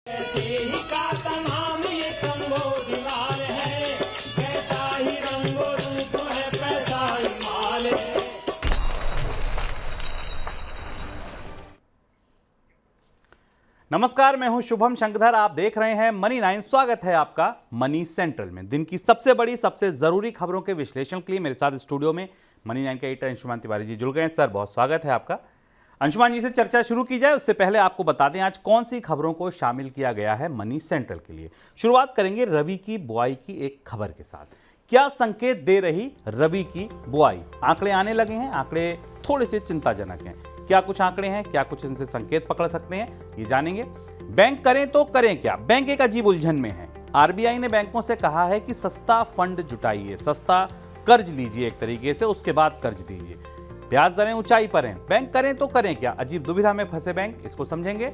ऐसे ही का नाम ये तंगो दीवार है, कैसा ही रंगो रूप है, पैसा ही माल है। नमस्कार, मैं हूं शुभम शंकरधर। आप देख रहे हैं मनी 9। स्वागत है आपका मनी सेंट्रल में। दिन की सबसे बड़ी, सबसे जरूरी खबरों के विश्लेषण के लिए मेरे साथ स्टूडियो में मनी 9 के एडिटर अंशुमान तिवारी जी जुड़ गए हैं। सर, बहुत स्वागत है आपका। अंशुमान जी से चर्चा शुरू की जाए उससे पहले आपको बता दें आज कौन सी खबरों को शामिल किया गया है मनी सेंट्रल के लिए। शुरुआत करेंगे रबी की बुआई की एक खबर के साथ। क्या संकेत दे रही रबी की बुआई? आंकड़े आने लगे हैं, आंकड़े थोड़े से चिंताजनक हैं। क्या कुछ आंकड़े हैं, क्या कुछ इनसे संकेत पकड़ सकते हैं, ये जानेंगे। बैंक करें तो करें क्या? बैंक एक अजीब उलझन में है। आरबीआई ने बैंकों से कहा है कि सस्ता फंड जुटाइए, सस्ता कर्ज लीजिए, एक तरीके से उसके बाद कर्ज दीजिए। ब्याज दरें ऊंचाई पर हैं, बैंक करें तो करें क्या? अजीब दुविधा में फंसे बैंक, इसको समझेंगे।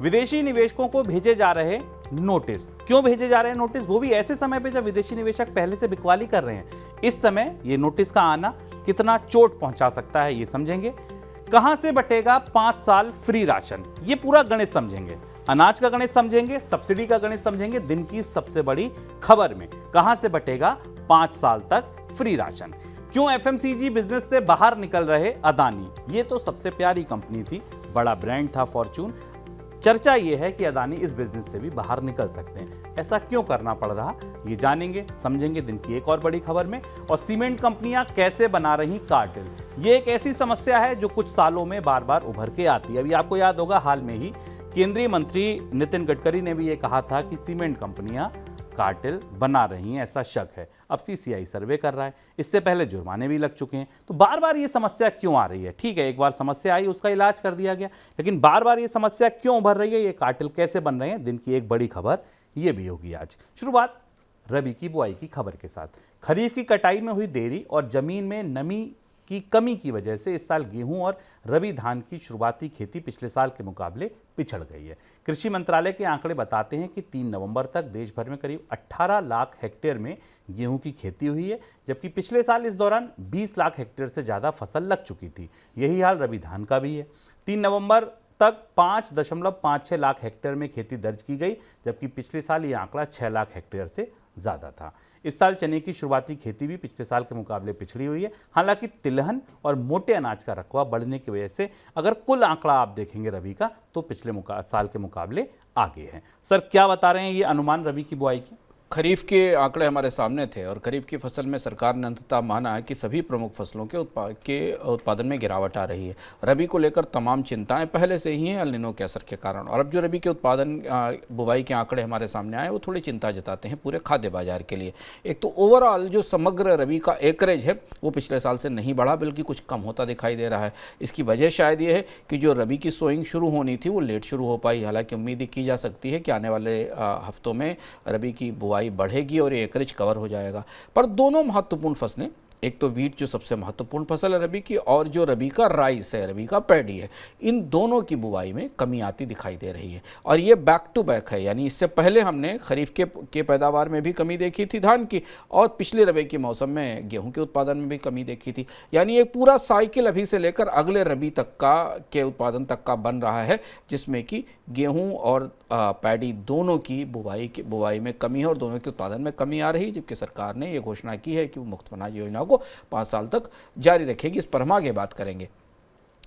विदेशी निवेशकों को भेजे जा रहे नोटिस। क्यों भेजे जा रहे हैं नोटिस? वो भी ऐसे समय पे जब विदेशी निवेशक पहले से बिकवाली कर रहे हैं। इस समय ये नोटिस का आना कितना चोट पहुंचा सकता है, ये समझेंगे। कहां से बटेगा 5 साल फ्री राशन? ये पूरा गणित समझेंगे। अनाज का गणित समझेंगे, सब्सिडी का गणित समझेंगे। दिन की सबसे बड़ी खबर में कहां से बटेगा 5 साल तक फ्री राशन? क्यों एफएमसीजी बिजनेस से बाहर निकल रहे अदानी? ये तो सबसे प्यारी कंपनी थी, बड़ा ब्रांड था फॉर्च्यून। चर्चा ये है कि अदानी इस बिजनेस से भी बाहर निकल सकते हैं। ऐसा क्यों करना पड़ रहा, ये जानेंगे, समझेंगे दिन की एक और बड़ी खबर में। और सीमेंट कंपनियां कैसे बना रही कार्टेल? ये एक ऐसी समस्या है जो कुछ सालों में बार बार उभर के आती है। अभी आपको याद होगा, हाल में ही केंद्रीय मंत्री नितिन गडकरी ने भी ये कहा था कि सीमेंट कंपनियां कार्टेल बना रही हैं, ऐसा शक है। अब सीसीआई सर्वे कर रहा है, इससे पहले जुर्माने भी लग चुके हैं। तो बार बार ये समस्या क्यों आ रही है? ठीक है, एक बार समस्या आई, उसका इलाज कर दिया गया, लेकिन बार बार ये समस्या क्यों उभर रही है? ये कार्टेल कैसे बन रहे हैं? दिन की एक बड़ी खबर ये भी होगी आज। शुरुआत रबी की बुआई की खबर के साथ। खरीफ की कटाई में हुई देरी और जमीन में नमी की कमी की वजह से इस साल गेहूं और रबी धान की शुरुआती खेती पिछले साल के मुकाबले पिछड़ गई है। कृषि मंत्रालय के आंकड़े बताते हैं कि 3 नवंबर तक देश भर में करीब 18 लाख हेक्टेयर में गेहूं की खेती हुई है, जबकि पिछले साल इस दौरान 20 लाख हेक्टेयर से ज़्यादा फसल लग चुकी थी। यही हाल रबी धान का भी है। 3 नवंबर तक 5.56 लाख हेक्टेयर में खेती दर्ज की गई, जबकि पिछले साल ये आंकड़ा 6 लाख हेक्टेयर से ज़्यादा था। इस साल चने की शुरुआती खेती भी पिछले साल के मुकाबले पिछड़ी हुई है। हालांकि तिलहन और मोटे अनाज का रकबा बढ़ने की वजह से अगर कुल आंकड़ा आप देखेंगे रबी का, तो पिछले साल के मुकाबले आगे है। सर, क्या बता रहे हैं ये अनुमान रबी की बुआई की? खरीफ के आंकड़े हमारे सामने थे और खरीफ की फसल में सरकार ने अंततः माना है कि सभी प्रमुख फसलों के उत्पादन में गिरावट आ रही है। रबी को लेकर तमाम चिंताएं पहले से ही हैं एल निनो के असर के कारण। और अब जो रबी के उत्पादन बुवाई के आंकड़े हमारे सामने आए, वो थोड़ी चिंता जताते हैं पूरे खाद्य बाजार के लिए। एक तो ओवरऑल जो समग्र रबी का एकरेज है वो पिछले साल से नहीं बढ़ा, बल्कि कुछ कम होता दिखाई दे रहा है। इसकी वजह शायद ये है कि जो रबी की सोइंग शुरू होनी थी वो लेट शुरू हो पाई। हालांकि उम्मीद की जा सकती है कि आने वाले हफ्तों में रबी की बुवाई बढ़ेगी और एकरेज कवर हो जाएगा। पर दोनों महत्वपूर्ण फसलें, एक तो वीट जो सबसे महत्वपूर्ण फसल है रबी की, और जो रबी का राइस है, रबी का पैडी है, इन दोनों की बुवाई में कमी आती दिखाई दे रही है। और ये बैक टू बैक है, यानी इससे पहले हमने खरीफ के पैदावार में भी कमी देखी थी धान की, और पिछले रबी के मौसम में गेहूं के उत्पादन में भी कमी देखी थी। यानी एक पूरा साइकिल अभी से लेकर अगले रबी तक का के उत्पादन तक का बन रहा है, जिसमें कि गेहूं और पैडी दोनों की बुवाई में कमी है और दोनों के उत्पादन में कमी आ रही है। जबकि सरकार ने ये घोषणा की है कि वो मुफ्त अनाज योजना को 5 साल तक जारी रखेगी। इस पर हम आगे बात करेंगे।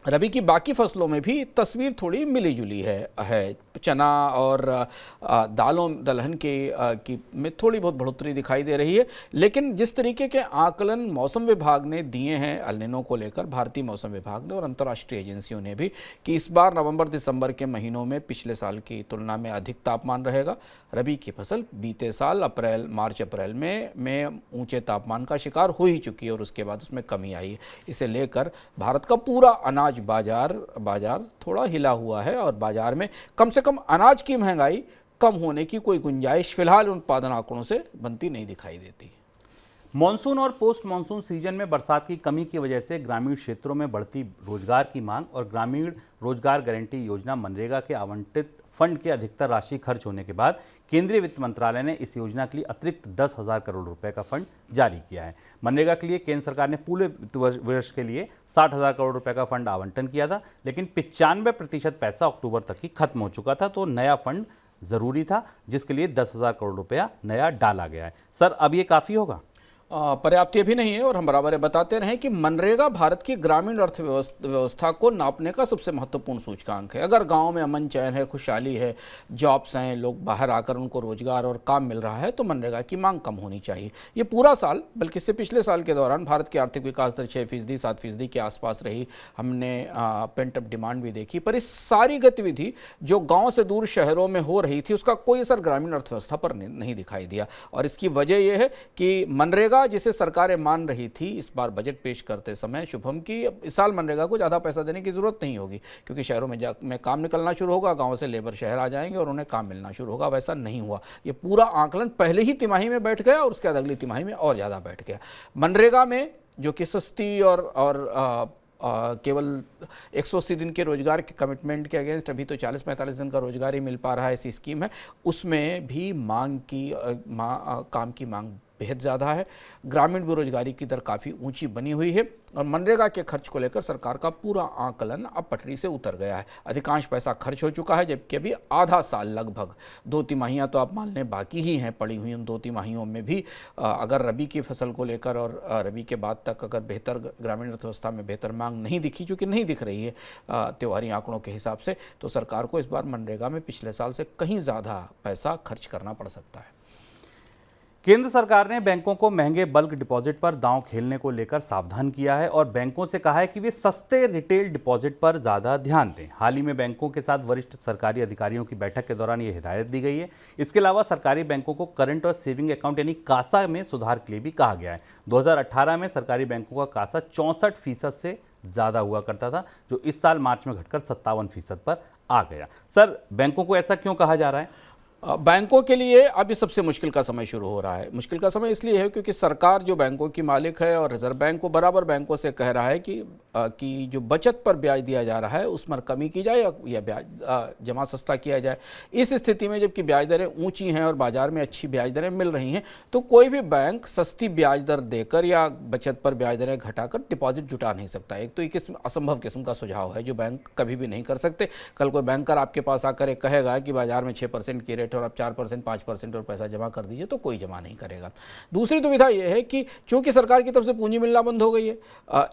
रबी की बाकी फसलों में भी तस्वीर थोड़ी मिली जुली है। चना और दालों दलहन की में थोड़ी बहुत बढ़ोतरी दिखाई दे रही है। लेकिन जिस तरीके के आकलन मौसम विभाग ने दिए हैं एल निनो को लेकर, भारतीय मौसम विभाग ने और अंतर्राष्ट्रीय एजेंसियों ने भी, कि इस बार नवंबर दिसंबर के महीनों में पिछले साल की तुलना में अधिक तापमान रहेगा। रबी की फसल बीते साल मार्च अप्रैल में ऊंचे तापमान का शिकार हो ही चुकी है और उसके बाद उसमें कमी आई है। इसे लेकर भारत का पूरा अनाज बाजार थोड़ा हिला हुआ है और बाजार में कम से कम अनाज की महंगाई कम होने की कोई गुंजाइश फिलहाल उत्पादन आंकड़ों से बनती नहीं दिखाई देती। मॉनसून और पोस्ट मॉनसून सीजन में बरसात की कमी की वजह से ग्रामीण क्षेत्रों में बढ़ती रोजगार की मांग और ग्रामीण रोजगार गारंटी योजना मनरेगा के आवंटित फंड के अधिकतर राशि खर्च होने के बाद केंद्रीय वित्त मंत्रालय ने इस योजना के लिए अतिरिक्त 10,000 करोड़ रुपए का फंड जारी किया है। मनरेगा के लिए केंद्र सरकार ने पूरे वित्त वर्ष के लिए 60,000 करोड़ रुपए का फंड आवंटन किया था, लेकिन 95% पैसा अक्टूबर तक ही खत्म हो चुका था, तो नया फंड ज़रूरी था, जिसके लिए 10,000 करोड़ रुपया नया डाला गया है। सर, अब ये काफ़ी होगा? पर्याप्त ये भी नहीं है, और हम बराबर ये बताते रहे कि मनरेगा भारत की ग्रामीण अर्थव्यवस्था को नापने का सबसे महत्वपूर्ण सूचकांक है। अगर गांव में अमन चैन है, खुशहाली है, जॉब्स हैं, लोग बाहर आकर उनको रोजगार और काम मिल रहा है, तो मनरेगा की मांग कम होनी चाहिए। ये पूरा साल, बल्कि इससे पिछले साल के दौरान भारत की आर्थिक विकास दर 6%, 7% के आसपास रही। हमने पेंट अप डिमांड भी देखी, पर इस सारी गतिविधि जो गाँव से दूर शहरों में हो रही थी, उसका कोई असर ग्रामीण अर्थव्यवस्था पर नहीं दिखाई दिया। और इसकी वजह यह है कि मनरेगा जिसे सरकारें मान रही थी, इस बार बजट पेश करते समय शुभम की इस साल मनरेगा को ज़्यादा पैसा देने की ज़रूरत नहीं होगी, क्योंकि शहरों में काम निकलना शुरू होगा, गांव से लेबर शहर आ जाएंगे और उन्हें काम मिलना शुरू होगा। वैसा नहीं हुआ। ये पूरा आकलन पहले ही तिमाही में बैठ गया और उसके बाद अगली तिमाही में और ज़्यादा बैठ गया। मनरेगा में जो कि सस्ती और केवल 180 दिन के रोजगार के कमिटमेंट के अगेंस्ट अभी तो 40-45 दिन का रोजगार ही मिल पा रहा है, ऐसी स्कीम है, उसमें भी काम की मांग बेहद ज़्यादा है। ग्रामीण बेरोजगारी की दर काफ़ी ऊंची बनी हुई है और मनरेगा के खर्च को लेकर सरकार का पूरा आकलन अब पटरी से उतर गया है। अधिकांश पैसा खर्च हो चुका है, जबकि अभी आधा साल, लगभग 2 तिमाहियाँ तो आप मान लें बाकी ही हैं पड़ी हुई। उन 2 तिमाहियों में भी अगर रबी की फसल को लेकर और रबी के बाद तक अगर बेहतर ग्रामीण अर्थव्यवस्था में बेहतर मांग नहीं दिखी, जो कि नहीं दिख रही है त्योहारी आंकड़ों के हिसाब से, तो सरकार को इस बार मनरेगा में पिछले साल से कहीं ज़्यादा पैसा खर्च करना पड़ सकता है। केंद्र सरकार ने बैंकों को महंगे बल्क डिपॉजिट पर दांव खेलने को लेकर सावधान किया है और बैंकों से कहा है कि वे सस्ते रिटेल डिपॉजिट पर ज़्यादा ध्यान दें। हाल ही में बैंकों के साथ वरिष्ठ सरकारी अधिकारियों की बैठक के दौरान ये हिदायत दी गई है। इसके अलावा सरकारी बैंकों को करंट और सेविंग अकाउंट यानी कासा में सुधार के लिए भी कहा गया है। 2018 में सरकारी बैंकों का कासा 64% से ज़्यादा हुआ करता था, जो इस साल मार्च में घटकर 57% पर आ गया। सर, बैंकों को ऐसा क्यों कहा जा रहा है? बैंकों के लिए अभी सबसे मुश्किल का समय शुरू हो रहा है। मुश्किल का समय इसलिए है क्योंकि सरकार जो बैंकों की मालिक है और रिजर्व बैंक को बराबर बैंकों से कह रहा है कि जो बचत पर ब्याज दिया जा रहा है उस पर कमी की जाए या ब्याज जमा सस्ता किया जाए। इस स्थिति में जबकि ब्याज दरें ऊंची हैं और बाजार में अच्छी ब्याज दरें मिल रही हैं, तो कोई भी बैंक सस्ती ब्याज दर देकर या बचत पर ब्याज दरें घटाकर डिपॉजिट जुटा नहीं सकता। एक तो ये असंभव किस्म का सुझाव है जो बैंक कभी भी नहीं कर सकते। कल कोई बैंकर आपके पास आकर कहेगा कि बाजार में 6% की रेट और आप 4%, 5% और पैसा जमा कर दीजिए, तो कोई जमा नहीं करेगा। दूसरी दुविधा यह है कि चूंकि सरकार की तरफ से पूंजी मिलना बंद हो गई है,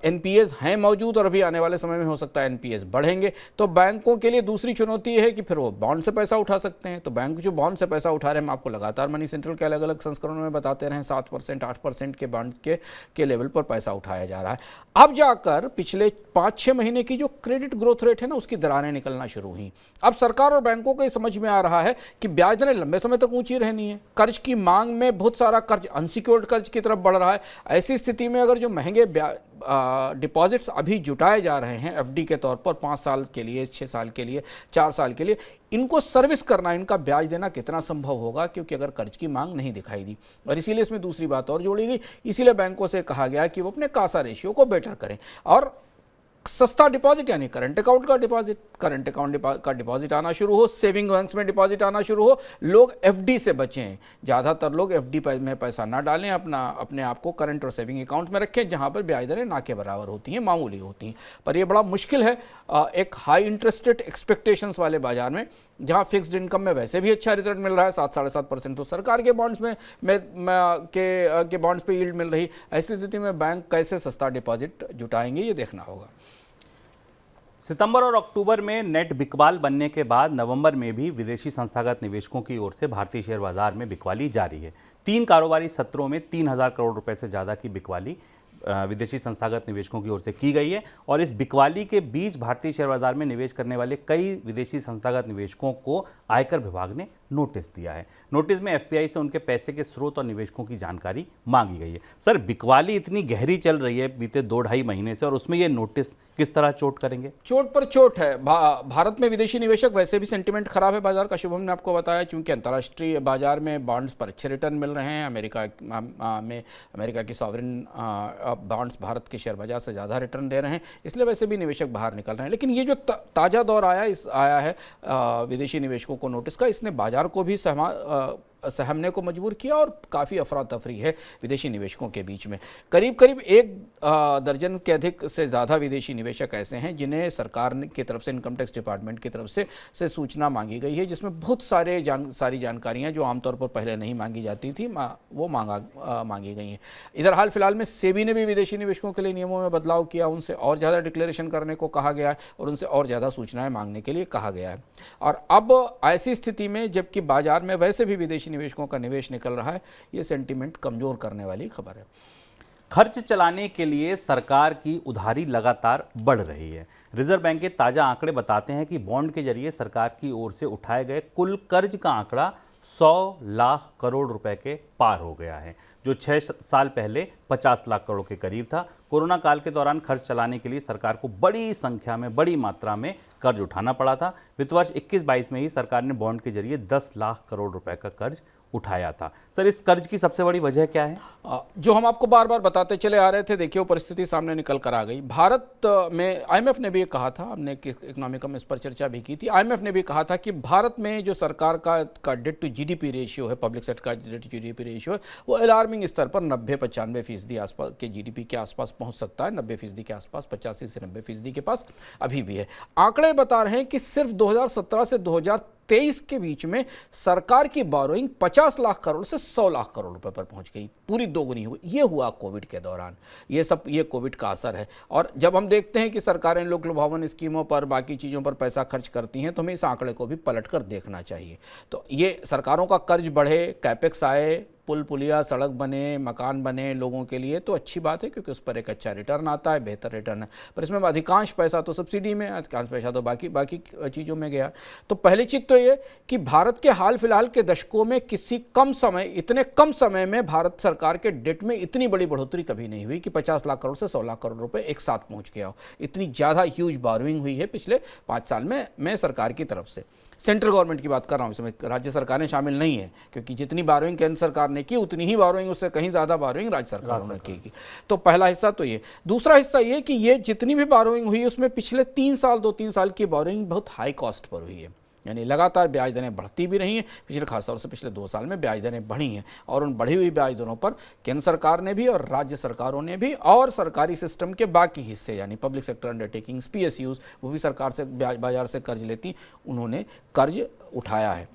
एनपीएस हैं मौजूद और अभी आने वाले समय में हो सकता है एनपीएस बढ़ेंगे, तो बैंकों के लिए दूसरी चुनौती है कि फिर वो बॉन्ड से पैसा उठा सकते हैं। तो बैंक जो बॉन्ड से पैसा उठा रहे हैं, हम आपको लगातार मनी सेंट्रल के अलग अलग संस्करणों में बताते रहे, 7%, 8% के बॉन्ड के लेवल पर पैसा उठाया जा रहा है। अब जाकर पिछले 5-6 महीने की जो क्रेडिट ग्रोथ रेट है ना, उसकी दरारें निकलना शुरू हुई। अब सरकार और बैंकों को ये समझ में आ रहा है कि ब्याज दरें लंबे समय तक ऊंची रहनी है, कर्ज की मांग में बहुत सारा कर्ज अनसिक्योर्ड कर्ज की तरफ बढ़ रहा है। ऐसी स्थिति में अगर जो महंगे डिपॉजिट्स अभी जुटाए जा रहे हैं एफडी के तौर पर 5 साल के लिए, 6 साल के लिए, 4 साल के लिए, इनको सर्विस करना, इनका ब्याज देना कितना संभव होगा, क्योंकि अगर कर्ज की मांग नहीं दिखाई दी। और इसीलिए इसमें दूसरी बात और जोड़ी गई, इसीलिए बैंकों से कहा गया कि वो अपने कासा रेशियो को बेटर करें और सस्ता डिपॉजिट यानी करंट अकाउंट का डिपॉजिट आना शुरू हो, सेविंग बैंक्स में डिपॉजिट आना शुरू हो, लोग एफडी से बचें। ज़्यादातर लोग एफडी में पैसा ना डालें, अपने आप को करंट और सेविंग अकाउंट में रखें, जहां पर ब्याज दरें ना के बराबर होती हैं, मामूली होती हैं। पर यह बड़ा मुश्किल है एक हाई इंटरेस्ट रेट एक्सपेक्टेशंस वाले बाजार में, जहां फिक्स्ड इनकम में वैसे भी अच्छा रिजल्ट मिल रहा है, 7-7.5% तो सरकार के बॉन्ड्स के बॉन्ड्स पे यील्ड मिल रही। ऐसी स्थिति में बैंक कैसे सस्ता डिपॉजिट जुटाएंगे, ये देखना होगा। सितंबर और अक्टूबर में नेट बिकवाल बनने के बाद नवंबर में भी विदेशी संस्थागत निवेशकों की ओर से भारतीय शेयर बाजार में बिकवाली जारी है। 3 कारोबारी सत्रों में 3,000 करोड़ रुपए से ज़्यादा की बिकवाली विदेशी संस्थागत निवेशकों की ओर से की गई है और इस बिकवाली के बीच भारतीय शेयर बाजार में निवेश करने वाले कई विदेशी संस्थागत निवेशकों को आयकर विभाग ने नोटिस दिया है। नोटिस में एफपीआई से उनके पैसे के स्रोत और निवेशकों की जानकारी मांगी गई है। सर, बिकवाली इतनी गहरी चल रही है बीते 2-2.5 महीने से और उसमें ये नोटिस किस तरह चोट करेंगे? चोट पर चोट है। भारत में विदेशी निवेशक वैसे भी सेंटिमेंट खराब है बाजार का, शुभम ने आपको बताया, चूंकि अंतर्राष्ट्रीय बाजार में बॉन्ड्स पर अच्छे रिटर्न मिल रहे हैं। अमेरिका की सॉवरेन बॉन्ड्स भारत के शेयर बाजार से ज़्यादा रिटर्न दे रहे हैं, इसलिए वैसे भी निवेशक बाहर निकल रहे हैं। लेकिन ये जो ताज़ा दौर आया है विदेशी निवेशकों को नोटिस का, इसने बाजार को भी सहमने को मजबूर किया और काफ़ी अफरा तफरी है विदेशी निवेशकों के बीच में। करीब करीब 1 दर्जन के अधिक से ज़्यादा विदेशी निवेशक ऐसे हैं जिन्हें सरकार की तरफ से, इनकम टैक्स डिपार्टमेंट की तरफ से सूचना मांगी गई है, जिसमें बहुत सारी जानकारियाँ जो आमतौर पर पहले नहीं मांगी जाती थी वो मांगी गई हैं। इधर हाल फिलहाल में सेबी ने भी विदेशी निवेशकों के लिए नियमों में बदलाव किया, उनसे और ज़्यादा डिक्लेरेशन करने को कहा गया है और उनसे और ज़्यादा सूचनाएं मांगने के लिए कहा गया है। और अब ऐसी स्थिति में जबकि बाजार में वैसे भी विदेशी निवेशकों का निवेश निकल रहा है, ये सेंटीमेंट कमज़ोर करने वाली खबर है। खर्च चलाने के लिए सरकार की उधारी लगातार बढ़ रही है। रिजर्व बैंक के ताज़ा आंकड़े बताते हैं कि बॉन्ड के जरिए सरकार की ओर से उठाए गए कुल कर्ज का आंकड़ा 100 लाख करोड़ रुपए के पार हो गया है, जो 6 साल पहले 50 लाख करोड़ के करीब था। कोरोना काल के दौरान खर्च चलाने के लिए सरकार को बड़ी संख्या में, बड़ी मात्रा में कर्ज उठाना पड़ा था। वित्त वर्ष 21-22 में ही सरकार ने बॉन्ड के जरिए 10 लाख करोड़ रुपए का कर्ज उठाया था। सर, इस कर्ज की सबसे बड़ी वजह क्या है? जो हम आपको बार बार बताते चले आ रहे थे, देखिए वो परिस्थिति सामने निकल कर आ गई। भारत में आईएमएफ ने भी कहा था, हमने इकोनॉमिका में इस पर चर्चा भी की थी, आईएमएफ ने भी कहा था कि भारत में जो सरकार का डेट टू जीडीपी रेशियो है, पब्लिक सेक्टर का डेट टू जीडीपी रेशियो है, वो अलार्मिंग स्तर पर 90-95% आसपास के जीडीपी के आसपास पहुंच सकता है, 90% के आसपास, 85 से 90% के पास अभी भी है। आंकड़े बता रहे हैं कि सिर्फ 2017 से 2023 के बीच में सरकार की बोरोइंग 50 लाख करोड़ से 100 लाख करोड़ रुपए पर पहुंच गई, पूरी दोगुनी हुई। ये हुआ कोविड के दौरान, ये कोविड का असर है। और जब हम देखते हैं कि सरकारें लोक लुभावन स्कीमों पर, बाकी चीज़ों पर पैसा खर्च करती हैं, तो हमें इस आंकड़े को भी पलट कर देखना चाहिए। तो ये सरकारों का कर्ज बढ़े, कैपेक्स आए, पुल पुलिया, सड़क बने, मकान बने लोगों के लिए, तो अच्छी बात है क्योंकि उस पर एक अच्छा रिटर्न आता है, बेहतर रिटर्न है। पर इसमें अधिकांश पैसा तो सब्सिडी में, अधिकांश पैसा तो बाकी चीज़ों में गया। तो पहली चीज़ तो ये कि भारत के हाल फिलहाल के दशकों में इतने कम समय में भारत सरकार के डेट में इतनी बड़ी बढ़ोतरी कभी नहीं हुई कि 50 लाख करोड़ से 100 लाख करोड़ रुपए एक साथ पहुंच गया हो। इतनी ज़्यादा ह्यूज बोरोइंग हुई है पिछले 5 साल में सरकार की तरफ से। सेंट्रल गवर्नमेंट की बात कर रहा हूँ, इसमें राज्य सरकारें शामिल नहीं है, क्योंकि जितनी बोरोइंग केंद्र सरकार ने की उतनी ही बोरोइंग, उससे कहीं ज़्यादा बोरोइंग राज्य सरकारों ने की। तो पहला हिस्सा तो ये। दूसरा हिस्सा ये कि ये जितनी भी बोरोइंग हुई उसमें पिछले 2-3 साल की बोरोइंग बहुत हाई कॉस्ट पर हुई है, यानी लगातार ब्याज दरें बढ़ती भी रही हैं। खासतौर से पिछले 2 साल में ब्याज दरें बढ़ी हैं और उन बढ़ी हुई ब्याज दरों पर केंद्र सरकार ने भी और राज्य सरकारों ने भी और सरकारी सिस्टम के बाकी हिस्से यानी पब्लिक सेक्टर अंडरटेकिंग्स, PSUs, वो भी सरकार से बाजार से कर्ज लेती, उन्होंने कर्ज उठाया है।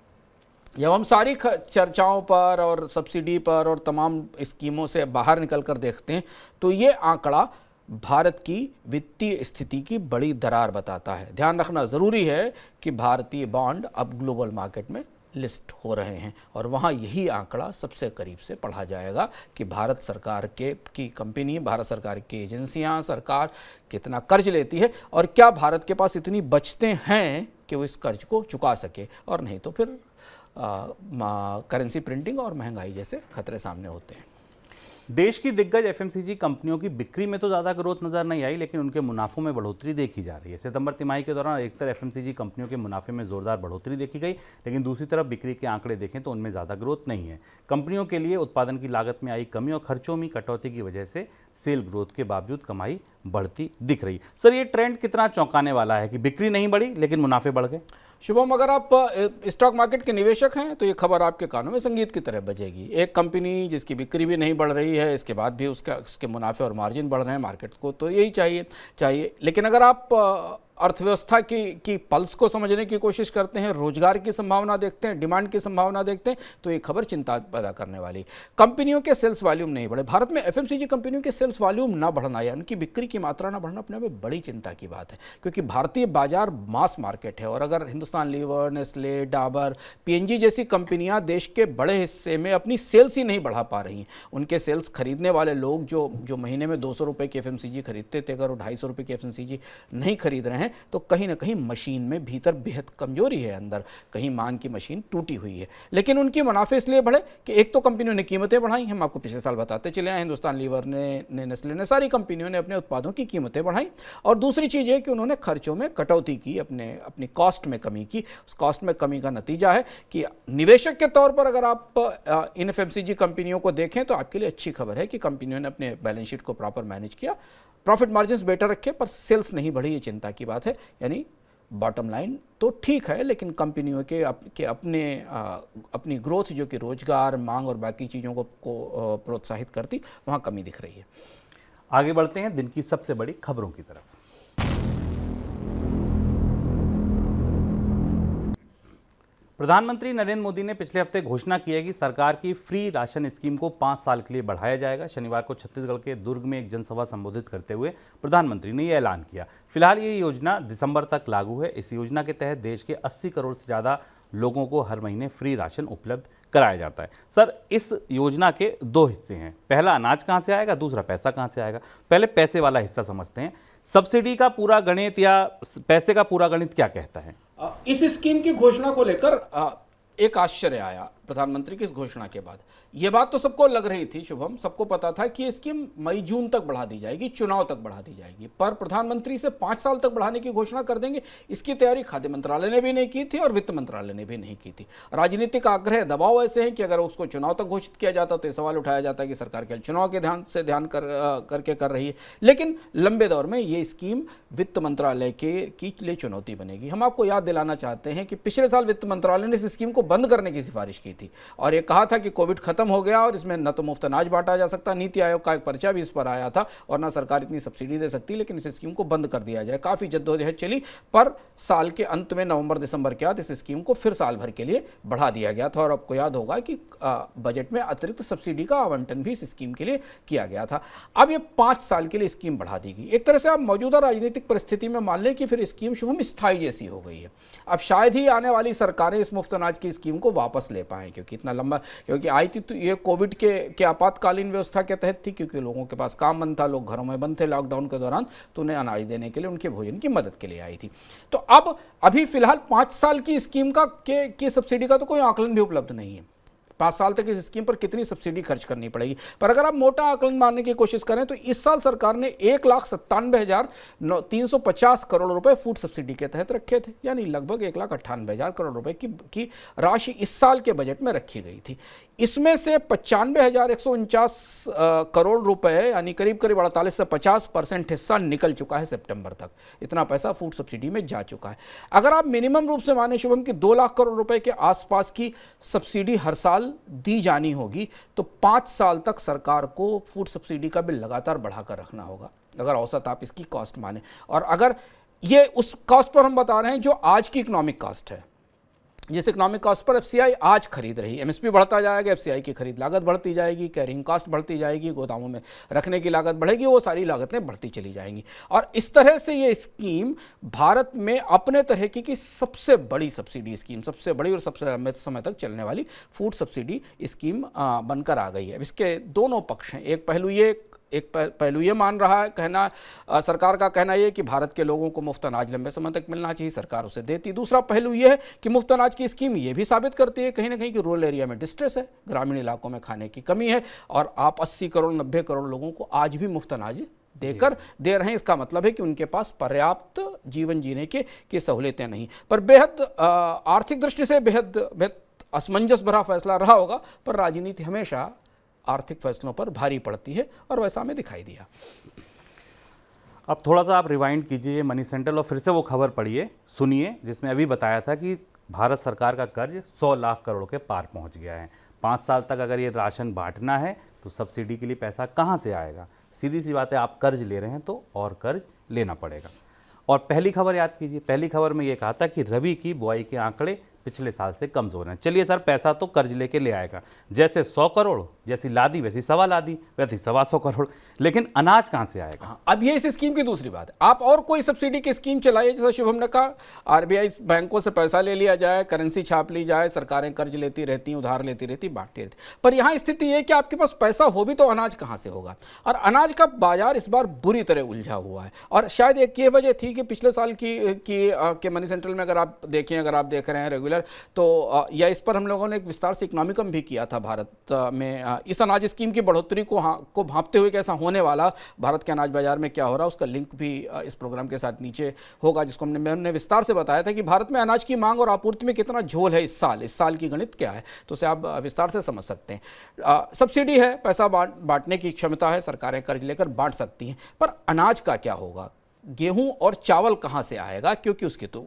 जब हम सारी चर्चाओं पर और सब्सिडी पर और तमाम स्कीमों से बाहर निकल कर देखते हैं तो ये आंकड़ा भारत की वित्तीय स्थिति की बड़ी दरार बताता है। ध्यान रखना ज़रूरी है कि भारतीय बॉन्ड अब ग्लोबल मार्केट में लिस्ट हो रहे हैं और वहाँ यही आंकड़ा सबसे करीब से पढ़ा जाएगा कि भारत सरकार की कंपनी, भारत सरकार की एजेंसियाँ, सरकार कितना कर्ज लेती है और क्या भारत के पास इतनी बचतें हैं कि वो इस कर्ज को चुका सके, और नहीं तो फिर करेंसी प्रिंटिंग और महंगाई जैसे खतरे सामने होते हैं। देश की दिग्गज एफएमसीजी कंपनियों की बिक्री में तो ज़्यादा ग्रोथ नज़र नहीं आई, लेकिन उनके मुनाफों में बढ़ोतरी देखी जा रही है। सितंबर तिमाही के दौरान एक तरफ एफएमसीजी कंपनियों के मुनाफे में जोरदार बढ़ोतरी देखी गई, लेकिन दूसरी तरफ बिक्री के आंकड़े देखें तो उनमें ज़्यादा ग्रोथ नहीं है। कंपनियों के लिए उत्पादन की लागत में आई कमी और खर्चों में कटौती की वजह से सेल ग्रोथ के बावजूद कमाई बढ़ती दिख रही। सर, ये ट्रेंड कितना चौंकाने वाला है कि बिक्री नहीं बढ़ी लेकिन मुनाफे बढ़ गए? शुभम, अगर आप स्टॉक मार्केट के निवेशक हैं तो ये खबर आपके कानों में संगीत की तरह बजेगी। एक कंपनी जिसकी बिक्री भी नहीं बढ़ रही है, इसके बाद भी उसके मुनाफे और मार्जिन बढ़ रहे हैं, मार्केट को तो यही चाहिए। लेकिन अगर आप अर्थव्यवस्था की पल्स को समझने की कोशिश करते हैं, रोजगार की संभावना देखते हैं, डिमांड की संभावना देखते हैं, तो ये खबर चिंता पैदा करने वाली। कंपनियों के सेल्स वॉल्यूम नहीं बढ़े। भारत में एफएमसीजी कंपनियों के सेल्स वॉल्यूम ना बढ़ना या उनकी बिक्री की मात्रा ना बढ़ना अपने में बड़ी चिंता की बात है, क्योंकि भारतीय बाजार मास मार्केट है और अगर Hindustan Lever, Nestle, Dabur, PNG जैसी कंपनियां देश के बड़े हिस्से में अपनी सेल्स ही नहीं बढ़ा पा रही हैं, उनके सेल्स खरीदने वाले लोग जो महीने में 200 रुपये की एफएमसीजी खरीदते थे, अगर वो 250 रुपये की एफएमसीजी नहीं खरीद रहे हैं तो कहीं ना कहीं मशीन में भीतर बेहद कमजोरी है, अंदर कहीं मांग की मशीन टूटी हुई है। लेकिन उनके मुनाफे इसलिए बढ़े कि एक तो कंपनियों ने कीमतें बढ़ाई, हम आपको पिछले साल बताते चले आए, हिंदुस्तान लीवर ने, नेस्ले ने, सारी कंपनियों ने अपने उत्पादों की कीमतें बढ़ाई। और दूसरी चीज़ है कि उन्होंने खर्चों में कटौती की, अपनी कॉस्ट में कमी की। उस कॉस्ट में कमी का नतीजा है कि निवेशक के तौर पर अगर आप इन एफएमसीजी कंपनियों को देखें तो आपके लिए अच्छी खबर है कि कंपनियों ने अपने बैलेंस शीट को प्रॉपर मैनेज किया, प्रॉफिट मार्जिन्स बेटर रखे, पर सेल्स नहीं बढ़ी, ये चिंता की बात है। यानी बॉटम लाइन तो ठीक है, लेकिन कंपनियों के अपनी ग्रोथ जो कि रोजगार, मांग और बाकी चीज़ों को प्रोत्साहित करती, वहाँ कमी दिख रही है। आगे बढ़ते हैं दिन की सबसे बड़ी खबरों की तरफ। प्रधानमंत्री नरेंद्र मोदी ने पिछले हफ्ते घोषणा की है कि सरकार की फ्री राशन स्कीम को 5 साल के लिए बढ़ाया जाएगा। शनिवार को छत्तीसगढ़ के दुर्ग में एक जनसभा संबोधित करते हुए प्रधानमंत्री ने यह ऐलान किया। फिलहाल ये योजना दिसंबर तक लागू है। इस योजना के तहत देश के 80 करोड़ से ज़्यादा लोगों को हर महीने फ्री राशन उपलब्ध कराया जाता है। सर, इस योजना के 2 हिस्से हैं। पहला, अनाज कहाँ से आएगा, दूसरा पैसा कहाँ से आएगा। पहले पैसे वाला हिस्सा समझते हैं। सब्सिडी का पूरा गणित या पैसे का पूरा गणित क्या कहता है? इस स्कीम की घोषणा को लेकर एक आश्चर्य आया प्रधानमंत्री की इस घोषणा के बाद। ये बात तो सबको लग रही थी शुभम, सबको पता था कि ये स्कीम मई जून तक बढ़ा दी जाएगी, चुनाव तक बढ़ा दी जाएगी, पर प्रधानमंत्री से 5 साल तक बढ़ाने की घोषणा कर देंगे, इसकी तैयारी खाद्य मंत्रालय ने भी नहीं की थी और वित्त मंत्रालय ने भी नहीं की थी। राजनीतिक आग्रह, दबाव ऐसे हैं कि अगर उसको चुनाव तक घोषित किया जाता तो ये सवाल उठाया जाता है कि सरकार केवल चुनाव के ध्यान करके कर रही है। लेकिन लंबे दौर में ये स्कीम वित्त मंत्रालय के लिए चुनौती बनेगी। हम आपको याद दिलाना चाहते हैं कि पिछले साल वित्त मंत्रालय ने इस स्कीम को बंद करने की सिफारिश की थी और ये कहा था कि कोविड खत्म हो गया और इसमें न तो मुफ्त अनाज बांटा जा सकता, नीति आयोग का एक पर्चा भी इस पर आया था, और ना सरकार इतनी सब्सिडी दे सकती, लेकिन इस स्कीम को बंद कर दिया जाए। काफ़ी जद्दोजहद चली, पर साल के अंत में नवंबर-दिसंबर के बाद इस स्कीम को फिर साल भर के लिए बढ़ा दिया गया था। और आपको याद होगा कि बजट में अतिरिक्त सब्सिडी का आवंटन भी इस स्कीम के लिए किया गया था। अब ये 5 साल के लिए स्कीम बढ़ा दी गई। एक तरह से आप मौजूदा राजनीतिक परिस्थिति में मान लें कि फिर स्कीम शुभम स्थायी जैसी हो गई है। अब शायद ही आने वाली सरकारें इस मुफ्त अनाज की स्कीम को वापस ले पाएं, क्योंकि इतना लंबा, क्योंकि आई थी तो ये कोविड के आपातकालीन व्यवस्था के तहत थी, क्योंकि लोगों के पास काम बंद था, लोग घरों में बंद थे लॉकडाउन के दौरान, तो उन्हें अनाज देने के लिए, उनके भोजन की मदद के लिए आई थी। तो अब अभी फिलहाल 5 साल की स्कीम की सब्सिडी का तो कोई आकलन भी उपलब्ध नहीं है। 5 साल तक इस स्कीम पर कितनी सब्सिडी खर्च करनी पड़ेगी। पर अगर आप मोटा आकलन मारने की कोशिश करें तो इस साल सरकार ने 1,97,350 करोड़ रुपए फूड सब्सिडी के तहत रखे थे, यानी लगभग 1,98,000 करोड़ रुपए की राशि इस साल के बजट में रखी गई थी। इसमें से 95,149 करोड़ रुपए, यानी करीब 48 से 50% हिस्सा निकल चुका है सितंबर तक। इतना पैसा फूड सब्सिडी में जा चुका है। अगर आप मिनिमम रूप से माने शुभम कि 2 लाख करोड़ रुपए के आसपास की सब्सिडी हर साल दी जानी होगी, तो 5 साल तक सरकार को फूड सब्सिडी का बिल लगातार बढ़ाकर रखना होगा, अगर औसत आप इसकी कॉस्ट माने। और अगर ये उस कॉस्ट पर हम बता रहे हैं जो आज की इकोनॉमिक कॉस्ट है, जिस इकोनॉमिक कॉस्ट पर एफसीआई आज खरीद रही है। एमएसपी बढ़ता जाएगा, एफसीआई की खरीद लागत बढ़ती जाएगी, कैरिंग कॉस्ट बढ़ती जाएगी, गोदामों में रखने की लागत बढ़ेगी, वो सारी लागतें बढ़ती चली जाएंगी। और इस तरह से ये स्कीम भारत में अपने तरह की सबसे बड़ी सब्सिडी स्कीम, सबसे बड़ी और सबसे लंबे समय तक चलने वाली फूड सब्सिडी स्कीम बनकर आ गई है। अब इसके दोनों पक्ष हैं। एक पहलू ये मान रहा है, सरकार का कहना यह कि भारत के लोगों को मुफ्त अनाज लंबे समय तक मिलना चाहिए, सरकार उसे देती। दूसरा पहलू यह है कि मुफ्त अनाज की स्कीम ये भी साबित करती है कहीं ना कहीं कि रूरल एरिया में डिस्ट्रेस है, ग्रामीण इलाकों में खाने की कमी है, और आप 80 करोड़ 90 करोड़ लोगों को आज भी मुफ्त अनाज दे रहे हैं। इसका मतलब है कि उनके पास पर्याप्त जीवन जीने की सहूलियतें नहीं। पर बेहद आर्थिक दृष्टि से बेहद असमंजस भरा फैसला रहा होगा, पर राजनीति हमेशा आर्थिक फैसलों पर भारी पड़ती है, और वैसा हमें दिखाई दिया। अब थोड़ा सा आप रिवाइंड कीजिए मनी सेंट्रल और फिर से वो खबर पढ़िए, सुनिए, जिसमें अभी बताया था कि भारत सरकार का कर्ज 100 लाख करोड़ के पार पहुंच गया है। 5 साल तक अगर ये राशन बांटना है तो सब्सिडी के लिए पैसा कहाँ से आएगा? सीधी सी बात है, आप कर्ज ले रहे हैं तो और कर्ज लेना पड़ेगा। और पहली खबर याद कीजिए, पहली खबर में ये कहा था कि रबी की बुआई के आंकड़े पिछले साल से कमज़ोर हैं। चलिए सर, पैसा तो कर्ज लेके ले आएगा, जैसे 100 करोड़, जैसी लादी वैसी सवा लादी, वैसी 125 करोड़, लेकिन अनाज कहाँ से आएगा? अब ये इस स्कीम की दूसरी बात है। आप और कोई सब्सिडी की स्कीम चलाइए, जैसा शुभम ने कहा, आरबीआई बैंकों से पैसा ले लिया जाए, करेंसी छाप ली जाए, सरकारें कर्ज लेती रहती, उधार लेती रहती, बांटती रहती। पर यहाँ स्थिति ये कि आपके पास पैसा हो भी तो अनाज कहाँ से होगा? और अनाज का बाजार इस बार बुरी तरह उलझा हुआ है। और शायद एक ये वजह थी कि पिछले साल की मनी सेंट्रल में अगर आप देख रहे हैं रेगुलर, तो या इस पर हम लोगों ने एक विस्तार से इकोनॉमिकम भी किया था भारत में। इस अनाज स्कीम की बढ़ोतरी को भांपते हुए कैसा होने वाला, भारत के अनाज बाजार में क्या हो रहा, उसका लिंक भी इस प्रोग्राम के साथ नीचे होगा, जिसको हमने विस्तार से बताया था कि भारत में अनाज की मांग और आपूर्ति में कितना झोल है इस साल की गणित क्या है, तो उसे आप विस्तार से समझ सकते हैं। सब्सिडी है, पैसा बांटने की क्षमता है, सरकारें कर्ज लेकर बांट सकती हैं, पर अनाज का क्या होगा? गेहूं और चावल कहां से आएगा, क्योंकि उसकी तो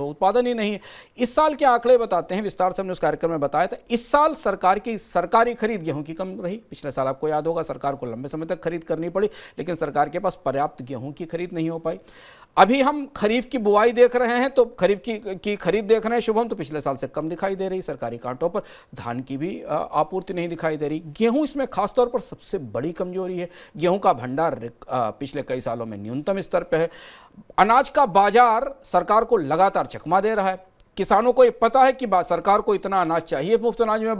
उत्पादन ही नहीं है। इस साल के आंकड़े बताते हैं, विस्तार से हमने उस कार्यक्रम में बताया था। इस साल सरकार की सरकारी खरीद गेहूं की कम रही। पिछले साल आपको याद होगा सरकार को लंबे समय तक खरीद करनी पड़ी, लेकिन सरकार के पास पर्याप्त गेहूं की खरीद नहीं हो पाई। अभी हम खरीफ की बुआई देख रहे हैं, तो खरीफ की खरीद देख रहे हैं शुभम, तो पिछले साल से कम दिखाई दे रही सरकारी कांटों पर। धान की भी आपूर्ति नहीं दिखाई दे रही। गेहूं इसमें खासतौर पर सबसे बड़ी कमजोरी है। गेहूं का भंडार पिछले कई सालों में न्यूनतम स्तर पर है। अनाज का बाजार सरकार को लगातार चकमा दे रहा है। किसानों को ये पता है कि सरकार को इतना अनाज चाहिए मुफ्त अनाज में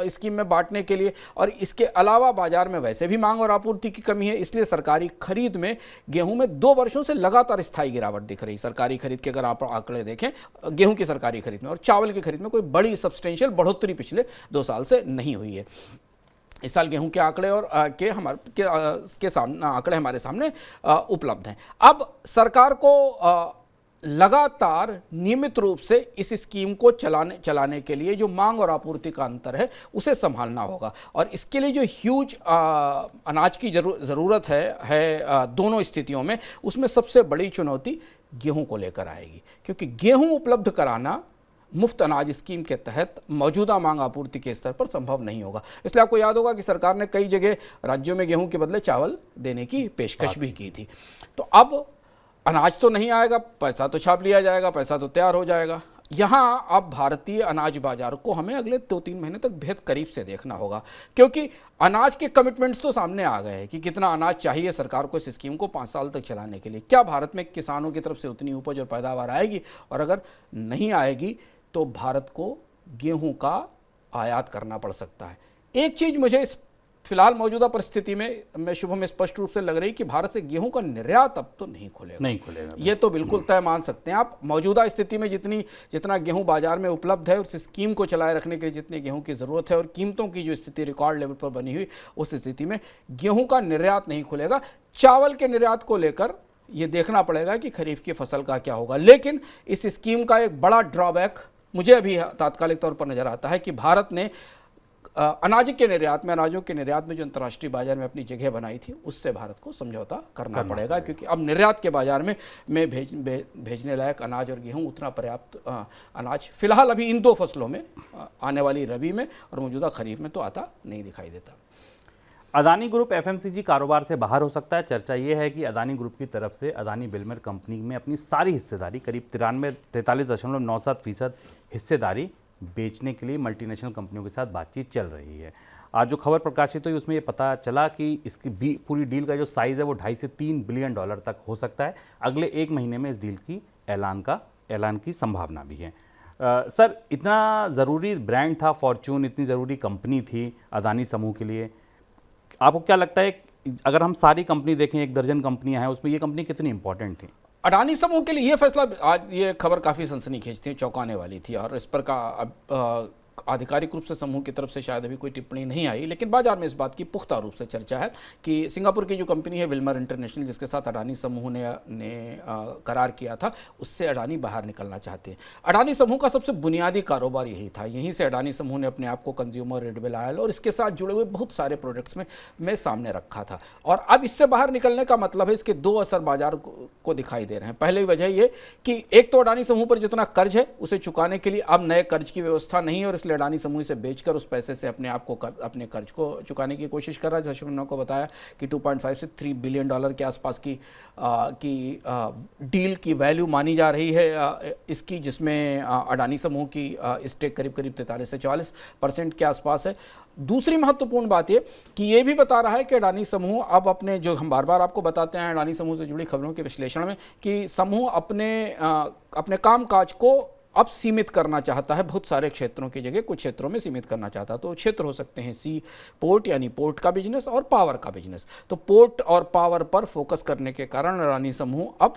स्कीम में बांटने के लिए, और इसके अलावा बाजार में वैसे भी मांग और आपूर्ति की कमी है। इसलिए सरकारी खरीद में गेहूं में 2 वर्षों से लगातार स्थायी गिरावट दिख रही। सरकारी खरीद के अगर आप आंकड़े देखें गेहूं की सरकारी खरीद में और चावल की खरीद में कोई बड़ी सब्सटेंशियल बढ़ोतरी पिछले 2 साल से नहीं हुई है। इस साल गेहूं के आंकड़े और के सामने आंकड़े हमारे सामने उपलब्ध हैं। अब सरकार को लगातार नियमित रूप से इस स्कीम को चलाने के लिए जो मांग और आपूर्ति का अंतर है उसे संभालना होगा, और इसके लिए जो ह्यूज अनाज की ज़रूरत है दोनों स्थितियों में, उसमें सबसे बड़ी चुनौती गेहूं को लेकर आएगी। क्योंकि गेहूं उपलब्ध कराना मुफ्त अनाज स्कीम के तहत मौजूदा मांग आपूर्ति के स्तर पर संभव नहीं होगा। इसलिए आपको याद होगा कि सरकार ने कई जगह राज्यों में गेहूं के बदले चावल देने की पेशकश भी की थी। तो अब अनाज तो नहीं आएगा, पैसा तो छाप लिया जाएगा, पैसा तो तैयार हो जाएगा। यहाँ अब भारतीय अनाज बाजार को हमें अगले 2-3 महीने तक बेहद करीब से देखना होगा, क्योंकि अनाज के कमिटमेंट्स तो सामने आ गए हैं कि कितना अनाज चाहिए सरकार को इस स्कीम को 5 साल तक चलाने के लिए। क्या भारत में किसानों की तरफ से उतनी उपज और पैदावार आएगी? और अगर नहीं आएगी तो भारत को गेहूं का आयात करना पड़ सकता है। एक चीज़ मुझे इस फिलहाल मौजूदा परिस्थिति में शुभम स्पष्ट रूप से लग रही कि भारत से गेहूं का निर्यात अब तो नहीं खुलेगा। ये तो बिल्कुल तय मान सकते हैं आप। मौजूदा स्थिति में जितना गेहूं बाजार में उपलब्ध है, उस स्कीम को चलाए रखने के लिए जितने गेहूं की ज़रूरत है और कीमतों की जो स्थिति रिकॉर्ड लेवल पर बनी हुई, उस स्थिति में गेहूं का निर्यात नहीं खुलेगा। चावल के निर्यात को लेकर ये देखना पड़ेगा कि खरीफ की फसल का क्या होगा। लेकिन इस स्कीम का एक बड़ा ड्रॉबैक मुझे अभी तात्कालिक तौर पर नजर आता है कि भारत ने अनाजों के निर्यात में जो अंतर्राष्ट्रीय बाजार में अपनी जगह बनाई थी, उससे भारत को समझौता करना पड़ेगा, क्योंकि अब निर्यात के बाजार में भेजने लायक अनाज और गेहूं उतना पर्याप्त अनाज फिलहाल अभी इन 2 फसलों में आने वाली रबी में और मौजूदा खरीफ में तो आता नहीं दिखाई देता। अदानी ग्रुप एफएमसीजी कारोबार से बाहर हो सकता है। चर्चा ये है कि अदानी ग्रुप की तरफ से अदानी बिल्डर कंपनी में अपनी सारी हिस्सेदारी करीब 43.9% हिस्सेदारी बेचने के लिए मल्टीनेशनल कंपनियों के साथ बातचीत चल रही है। आज जो खबर प्रकाशित हुई उसमें ये पता चला कि इसकी पूरी डील का जो साइज़ है वो $2.5 से $3 बिलियन तक हो सकता है। अगले 1 महीने में इस डील की ऐलान की संभावना भी है। सर, इतना ज़रूरी ब्रांड था फॉर्च्यून, इतनी ज़रूरी कंपनी थी अदानी समूह के लिए, आपको क्या लगता है अगर हम सारी कंपनी देखें, 1 दर्जन कंपनियां हैं, उसमें ये कंपनी कितनी इंपॉर्टेंट थी? अडानी समूह के लिए ये फैसला, आज ये खबर काफ़ी सनसनीखेज थी, चौंकाने वाली थी, और इस पर आधिकारिक रूप से समूह की तरफ से शायद अभी कोई टिप्पणी नहीं आई, लेकिन बाजार में इस बात की पुख्ता रूप से चर्चा है कि सिंगापुर की जो कंपनी है विल्मर इंटरनेशनल, जिसके साथ अडानी समूह ने करार किया था, उससे अडानी बाहर निकलना चाहते हैं। अडानी समूह का सबसे बुनियादी कारोबार यही था, यहीं से अडानी समूह ने अपने आप को कंज्यूमर रेडवेल ऑयल और इसके साथ जुड़े हुए बहुत सारे प्रोडक्ट्स में सामने रखा था। और अब इससे बाहर निकलने का मतलब है इसके 2 असर बाजार को दिखाई दे रहे हैं। पहली वजह ये कि एक तो अडानी समूह पर जितना कर्ज है उसे चुकाने के लिए अब नए कर्ज की व्यवस्था नहीं है, और इसलिए अडानी समूह से बेचकर उस पैसे से अपने कर्ज को चुकाने की कोशिश कर रहा है। जैसे मैंने आपको बताया कि 2.5 से $3 बिलियन के आसपास की डील की वैल्यू मानी जा रही है इसकी, जिसमें अडानी समूह की स्टेक करीब 43 से 44% के आसपास है। दूसरी महत्वपूर्ण बात ये कि ये भी बता रहा है कि अडानी समूह अब अपने, जो हम बार बार आपको बताते हैं अडानी समूह से जुड़ी खबरों के विश्लेषण में, कि समूह अपने कामकाज को अब सीमित करना चाहता है। बहुत सारे क्षेत्रों की जगह कुछ क्षेत्रों में सीमित करना चाहता है। तो क्षेत्र हो सकते हैं सी पोर्ट, यानी पोर्ट का बिजनेस, और पावर का बिजनेस। तो पोर्ट और पावर पर फोकस करने के कारण अडानी समूह अब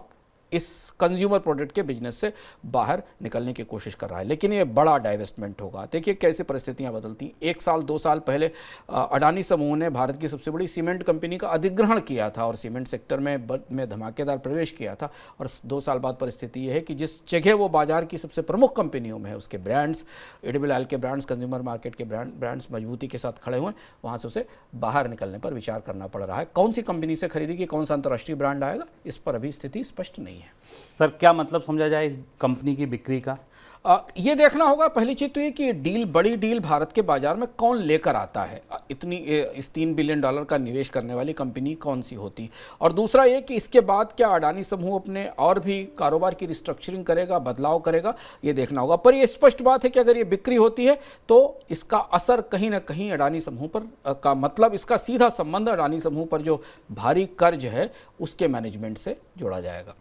इस कंज्यूमर प्रोडक्ट के बिजनेस से बाहर निकलने की कोशिश कर रहा है। लेकिन ये बड़ा डाइवेस्टमेंट होगा। देखिए कैसे परिस्थितियां बदलती हैं। 1 साल 2 साल पहले अडानी समूह ने भारत की सबसे बड़ी सीमेंट कंपनी का अधिग्रहण किया था और सीमेंट सेक्टर में धमाकेदार प्रवेश किया था। और 2 साल बाद परिस्थिति ये है कि जिस जगह वो बाजार की सबसे प्रमुख कंपनियों में है, उसके ब्रांड्स, एडिबल ऑयल के ब्रांड्स, कंज्यूमर मार्केट के ब्रांड्स मजबूती के साथ खड़े हुए, वहाँ से उसे बाहर निकलने पर विचार करना पड़ रहा है। कौन सी कंपनी से खरीदेगी, कौन सा अंतर्राष्ट्रीय ब्रांड आएगा, इस पर अभी स्थिति स्पष्ट नहीं है। सर क्या मतलब समझा जाए इस कंपनी की बिक्री का? ये देखना होगा पहली चीज तो ये कि डील, बड़ी डील भारत के बाजार में कौन लेकर आता है। इस $3 बिलियन का निवेश करने वाली कंपनी कौन सी होती, और दूसरा ये कि इसके बाद क्या अडानी समूह अपने और भी कारोबार की रिस्ट्रक्चरिंग करेगा, बदलाव करेगा, ये देखना होगा। पर ये स्पष्ट बात है कि अगर ये बिक्री होती है तो इसका असर कहीं ना कहीं अडानी समूह पर का मतलब इसका सीधा संबंध अडानी समूह पर जो भारी कर्ज है उसके मैनेजमेंट से जोड़ा जाएगा।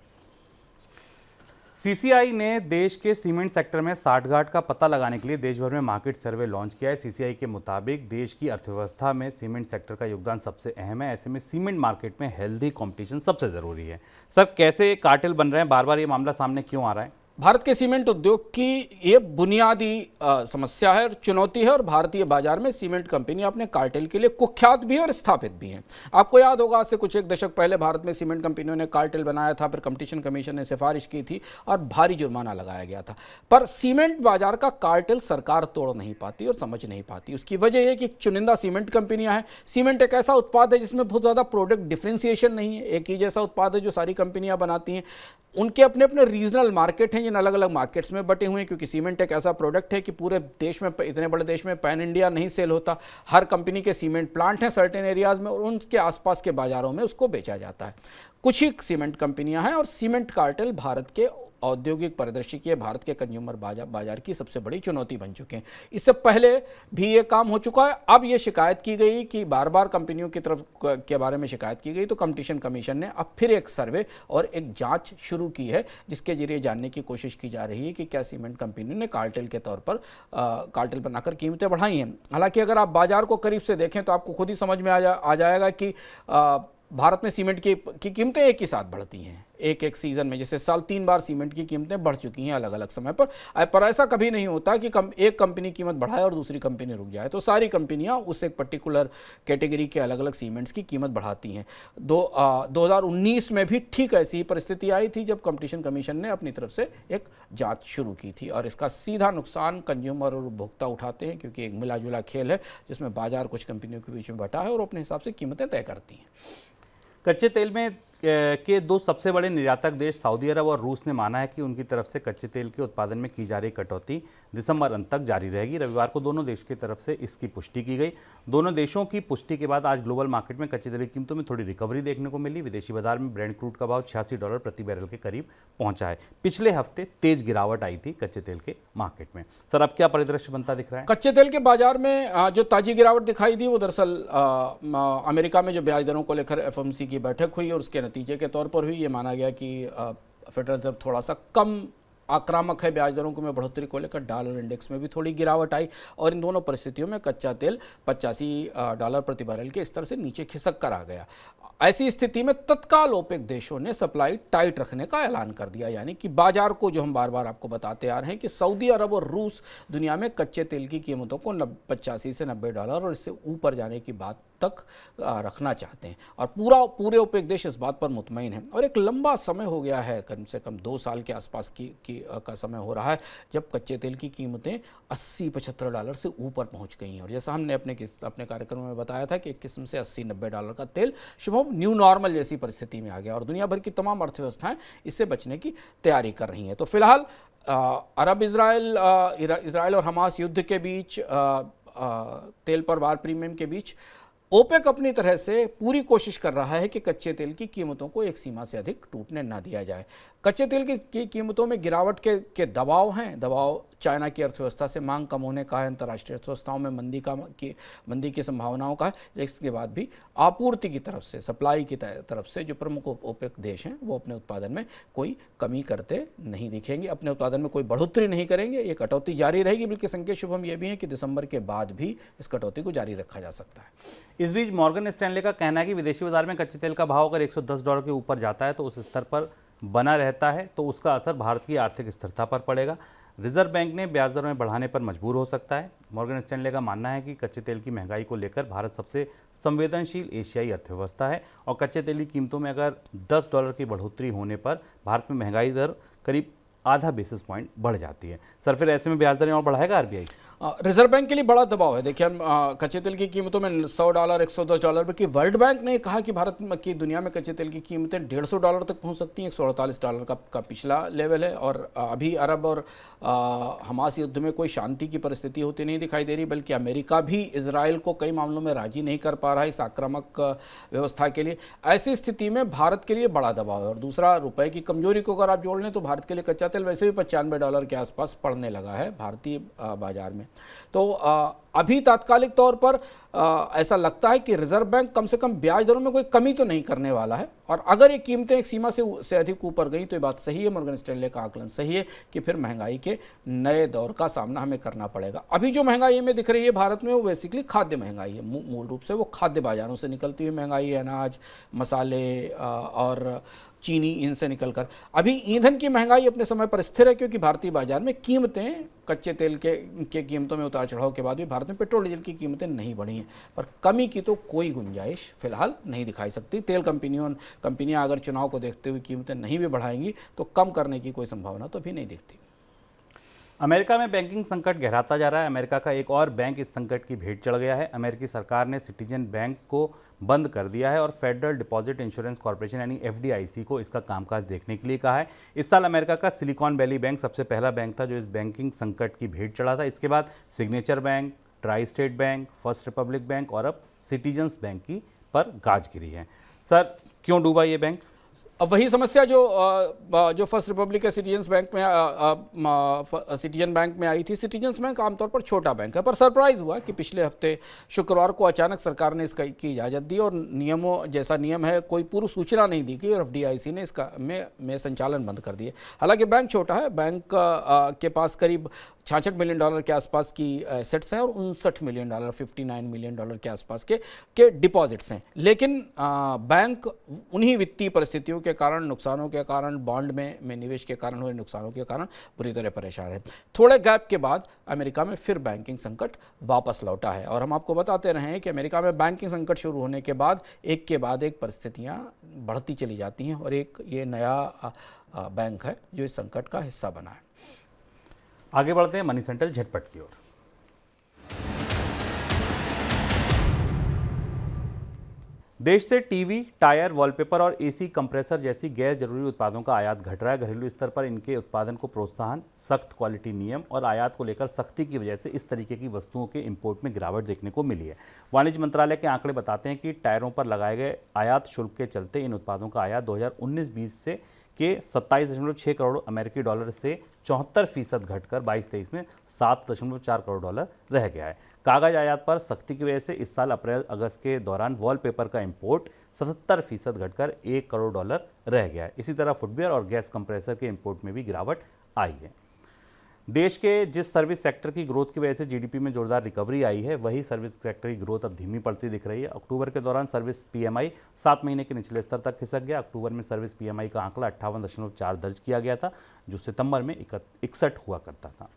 सीसीआई ने देश के सीमेंट सेक्टर में साठगांठ का पता लगाने के लिए देश भर में मार्केट सर्वे लॉन्च किया है। सीसीआई के मुताबिक देश की अर्थव्यवस्था में सीमेंट सेक्टर का योगदान सबसे अहम है। ऐसे में सीमेंट मार्केट में हेल्दी कंपटीशन सबसे ज़रूरी है। सर कैसे कार्टेल बन रहे हैं, बार बार ये मामला सामने क्यों आ रहा है? भारत के सीमेंट उद्योग की ये बुनियादी समस्या है, चुनौती है, और भारतीय बाजार में सीमेंट कंपनी अपने कार्टेल के लिए कुख्यात भी है और स्थापित भी हैं। आपको याद होगा आज से कुछ एक दशक पहले भारत में सीमेंट कंपनियों ने कार्टेल बनाया था, फिर कंपटीशन कमीशन ने सिफारिश की थी और भारी जुर्माना लगाया गया था। पर सीमेंट बाजार का कार्टेल सरकार तोड़ नहीं पाती और समझ नहीं पाती। उसकी वजह यह कि चुनिंदा सीमेंट कंपनियां हैं। सीमेंट एक ऐसा उत्पाद है जिसमें बहुत ज़्यादा प्रोडक्ट डिफ्रेंसिएशन नहीं है, एक ही जैसा उत्पाद है जो सारी कंपनियां बनाती हैं। उनके अपने अपने रीजनल मार्केट हैं जिन अलग अलग मार्केट्स में बटे हुए हैं, क्योंकि सीमेंट एक ऐसा प्रोडक्ट है कि पूरे देश में, इतने बड़े देश में पैन इंडिया नहीं सेल होता। हर कंपनी के सीमेंट प्लांट हैं सर्टेन एरियाज में और उनके आसपास के बाजारों में उसको बेचा जाता है। कुछ ही सीमेंट कंपनियां हैं और सीमेंट कार्टेल भारत के औद्योगिक परिदृश्य की, भारत के कंज्यूमर बाजार की सबसे बड़ी चुनौती बन चुके हैं। इससे पहले भी ये काम हो चुका है। अब ये शिकायत की गई कि बार बार कंपनियों की तरफ के बारे में शिकायत की गई, तो कंपटीशन कमीशन ने अब फिर एक सर्वे और एक जांच शुरू की है, जिसके जरिए जानने की कोशिश की जा रही है कि क्या सीमेंट कंपनियों ने कार्टेल के तौर पर कार्टेल बनाकर कीमतें बढ़ाई हैं। हालांकि अगर आप बाजार को करीब से देखें तो आपको खुद ही समझ में आ जाएगा कि भारत में सीमेंट की कीमतें एक ही साथ बढ़ती हैं, एक सीजन में। जैसे साल 3 बार सीमेंट की कीमतें बढ़ चुकी हैं अलग अलग समय पर ऐसा कभी नहीं होता कि एक कंपनी कीमत बढ़ाए और दूसरी कंपनी रुक जाए। तो सारी कंपनियां उस एक पर्टिकुलर कैटेगरी के अलग अलग सीमेंट्स की कीमत बढ़ाती हैं। 2019 में भी ठीक ऐसी ही परिस्थिति आई थी जब कंपटीशन कमीशन ने अपनी तरफ से एक जांच शुरू की थी, और इसका सीधा नुकसान कंज्यूमर और उपभोक्ता उठाते हैं, क्योंकि एक मिला जुला खेल है जिसमें बाजार कुछ कंपनियों के बीच में बटा है और अपने हिसाब से कीमतें तय करती हैं। कच्चे तेल में के 2 सबसे बड़े निर्यातक देश सऊदी अरब और रूस ने माना है कि उनकी तरफ से कच्चे तेल के उत्पादन में की जा रही कटौती दिसंबर अंत तक जारी रहेगी। रविवार को दोनों देश की तरफ से इसकी पुष्टि की गई। दोनों देशों की पुष्टि के बाद आज ग्लोबल मार्केट में कच्चे तेल की कीमतों में थोड़ी रिकवरी देखने को मिली। विदेशी बाजार में ब्रेंट क्रूड का भाव $86 प्रति बैरल के करीब पहुंचा है। पिछले हफ्ते तेज गिरावट आई थी कच्चे तेल के मार्केट में। सर अब क्या परिदृश्य बनता दिख रहा है? कच्चे तेल के बाजार में जो ताजी गिरावट दिखाई दी वो दरअसल अमेरिका में जो ब्याज दरों को लेकर FOMC की बैठक हुई और उसके नतीजे के तौर पर ये माना गया कि फेडरल रिजर्व थोड़ा सा कम आक्रामक है ब्याज दरों में बढ़ोतरी को लेकर। डॉलर इंडेक्स में भी थोड़ी गिरावट आई और इन दोनों परिस्थितियों में कच्चा तेल $85 प्रति बैरल के स्तर से नीचे खिसक कर आ गया। ऐसी स्थिति में तत्काल ओपेक देशों ने सप्लाई टाइट रखने का ऐलान कर दिया, यानी कि बाजार को, जो हम बार बार आपको बताते आ रहे हैं कि सऊदी अरब और रूस दुनिया में कच्चे तेल की कीमतों को $85 से $90 और इससे ऊपर जाने की बात तक रखना चाहते हैं, और पूरे ओपेक देश इस बात पर मुतमईन हैं। और एक लंबा समय हो गया है, कम से कम 2 साल के आसपास का समय हो रहा है जब कच्चे तेल की कीमतें $80-75 से ऊपर पहुंच गई हैं। और जैसा हमने अपने कार्यक्रम में बताया था कि एक किस्म से $80-90 का तेल शुभ न्यू नॉर्मल जैसी परिस्थिति में आ गया और दुनिया भर की तमाम अर्थव्यवस्थाएं इससे बचने की तैयारी कर रही हैं। तो फिलहाल अरब इजराइल और हमास युद्ध के बीच, तेल पर वार प्रीमियम के बीच ओपेक अपनी तरह से पूरी कोशिश कर रहा है कि कच्चे तेल की कीमतों को एक सीमा से अधिक टूटने ना दिया जाए। कच्चे तेल की कीमतों में गिरावट के दबाव हैं। दबाव चाइना की अर्थव्यवस्था से मांग कम होने का है, अंतर्राष्ट्रीय अर्थव्यवस्थाओं में मंदी की संभावनाओं का है। इसके बाद भी आपूर्ति की तरफ से, सप्लाई की तरफ से जो प्रमुख ओपेक देश हैं वो अपने उत्पादन में कोई कमी करते नहीं दिखेंगे, अपने उत्पादन में कोई बढ़ोतरी नहीं करेंगे। ये कटौती जारी रहेगी, बल्कि संकेत शुभम ये भी है कि दिसंबर के बाद भी इस कटौती को जारी रखा जा सकता है। इस बीच मॉर्गन स्टैनले का कहना है कि विदेशी बाजार में कच्चे तेल का भाव अगर $110 के ऊपर जाता है तो उस स्तर पर बना रहता है तो उसका असर भारत की आर्थिक स्थिरता पर पड़ेगा। रिजर्व बैंक ने ब्याज दर में बढ़ाने पर मजबूर हो सकता है। मॉर्गन स्टैनले का मानना है कि कच्चे तेल की महंगाई को लेकर भारत सबसे संवेदनशील एशियाई अर्थव्यवस्था है और कच्चे तेल की कीमतों में अगर $10 की बढ़ोतरी होने पर भारत में महंगाई दर करीब आधा बेसिस पॉइंट बढ़ जाती है। सर, फिर ऐसे में ब्याज दरें और बढ़ाएगा आरबीआई? रिजर्व बैंक के लिए बड़ा दबाव है। देखिए, हम कच्चे तेल की कीमतों में $100 $110 पर, कि वर्ल्ड बैंक ने कहा कि भारत की दुनिया में कच्चे तेल की कीमतें $150 तक पहुंच सकती हैं। $148 का पिछला लेवल है और अभी अरब और हमास युद्ध में कोई शांति की परिस्थिति होती नहीं दिखाई दे रही, बल्कि अमेरिका भी इजराइल को कई मामलों में राजी नहीं कर पा रहा है इस आक्रामक व्यवस्था के लिए। ऐसी स्थिति में भारत के लिए बड़ा दबाव है। और दूसरा, रुपए की कमजोरी को अगर आप जोड़ लें तो भारत के लिए कच्चा तेल वैसे भी $95 के आसपास पड़ने लगा है भारतीय बाजार में। तो अभी तात्कालिक तौर पर ऐसा लगता है कि रिजर्व बैंक कम से कम ब्याज दरों में कोई कमी तो नहीं करने वाला है। और अगर ये कीमतें एक सीमा से अधिक ऊपर गई तो ये बात सही है, मॉर्गन स्टैनले का आकलन सही है कि फिर महंगाई के नए दौर का सामना हमें करना पड़ेगा। अभी जो महंगाई हमें दिख रही है भारत में वो बेसिकली खाद्य महंगाई है। मूल रूप से वो खाद्य बाजारों से निकलती हुई महंगाई है, अनाज, मसाले और चीनी, इनसे निकलकर। अभी ईंधन की महंगाई अपने समय पर स्थिर है क्योंकि भारतीय बाजार में कीमतें, कच्चे तेल के कीमतों में उतार चढ़ाव के बाद भी भारत में पेट्रोल डीजल की कीमतें नहीं बढ़ी हैं, पर कमी की तो कोई गुंजाइश फिलहाल नहीं दिखाई सकती। तेल कंपनियां अगर चुनाव को देखते हुए कीमतें नहीं भी बढ़ाएंगी तो कम करने की कोई संभावना तो अभी नहीं दिखती। अमेरिका में बैंकिंग संकट गहराता जा रहा है। अमेरिका का एक और बैंक इस संकट की भेंट चढ़ गया है। अमेरिकी सरकार ने सिटीजन बैंक को बंद कर दिया है और फेडरल डिपॉजिट इंश्योरेंस कॉर्पोरेशन यानी FDIC को इसका कामकाज देखने के लिए कहा है। इस साल अमेरिका का सिलिकॉन वैली बैंक सबसे पहला बैंक था जो इस बैंकिंग संकट की भेंट चढ़ा था। इसके बाद signature bank, tri state bank, first Republic bank और अब सिटीजन्स बैंक की पर गाज गिरी है। सर, क्यों डूबा ये बैंक? अब वही समस्या जो फर्स्ट रिपब्लिक के सिटीजन बैंक में आई थी। सिटीजन्स बैंक आमतौर पर छोटा बैंक है, पर सरप्राइज हुआ कि पिछले हफ्ते शुक्रवार को अचानक सरकार ने इसका की इजाज़त दी और नियम है, कोई पूर्व सूचना नहीं दी गई और FDIC ने इसका में संचालन बंद कर दिए। हालांकि बैंक छोटा है, बैंक के पास करीब $66 मिलियन के आसपास की एसेट्स हैं और $59 मिलियन $59 मिलियन के आसपास के डिपॉजिट्स हैं। लेकिन बैंक उन्हीं वित्तीय परिस्थितियों के कारण, नुकसानों के कारण, बॉन्ड में निवेश के कारण हुए नुकसानों के कारण बुरी तरह परेशान है। थोड़े गैप के बाद अमेरिका में फिर बैंकिंग संकट वापस लौटा है और हम आपको बताते रहे हैं कि अमेरिका में बैंकिंग संकट शुरू होने के बाद एक परिस्थितियां बढ़ती चली जाती हैं और एक ये नया बैंक है जो इस संकट का हिस्सा बना है। आगे बढ़ते हैं मनी सेंट्रल झटपट की ओर। देश से टीवी, टायर, वॉलपेपर और एसी कंप्रेसर जैसी गैर जरूरी उत्पादों का आयात घट रहा है। घरेलू स्तर पर इनके उत्पादन को प्रोत्साहन, सख्त क्वालिटी नियम और आयात को लेकर सख्ती की वजह से इस तरीके की वस्तुओं के इंपोर्ट में गिरावट देखने को मिली है। वाणिज्य मंत्रालय के आंकड़े बताते हैं कि टायरों पर लगाए गए आयात शुल्क के चलते इन उत्पादों का आयात 2019-20 से के 27.6 करोड़ अमेरिकी डॉलर से 74% घटकर 22-23 में $7.4 करोड़ रह गया है। कागज आयात पर सख्ती की वजह से इस साल अप्रैल-अगस्त के दौरान वॉलपेपर का इंपोर्ट 77% घटकर $1 करोड़ रह गया है। इसी तरह फुटवियर और गैस कंप्रेसर के इंपोर्ट में भी गिरावट आई है। देश के जिस सर्विस सेक्टर की ग्रोथ की वजह से जीडीपी में जोरदार रिकवरी आई है, वही सर्विस सेक्टर की ग्रोथ अब धीमी पड़ती दिख रही है। अक्टूबर के दौरान सर्विस PMI 7 महीने के निचले स्तर तक खिसक गया। अक्टूबर में सर्विस PMI का आंकड़ा 58.4 दर्ज किया गया था, जो सितंबर में 61 हुआ करता था।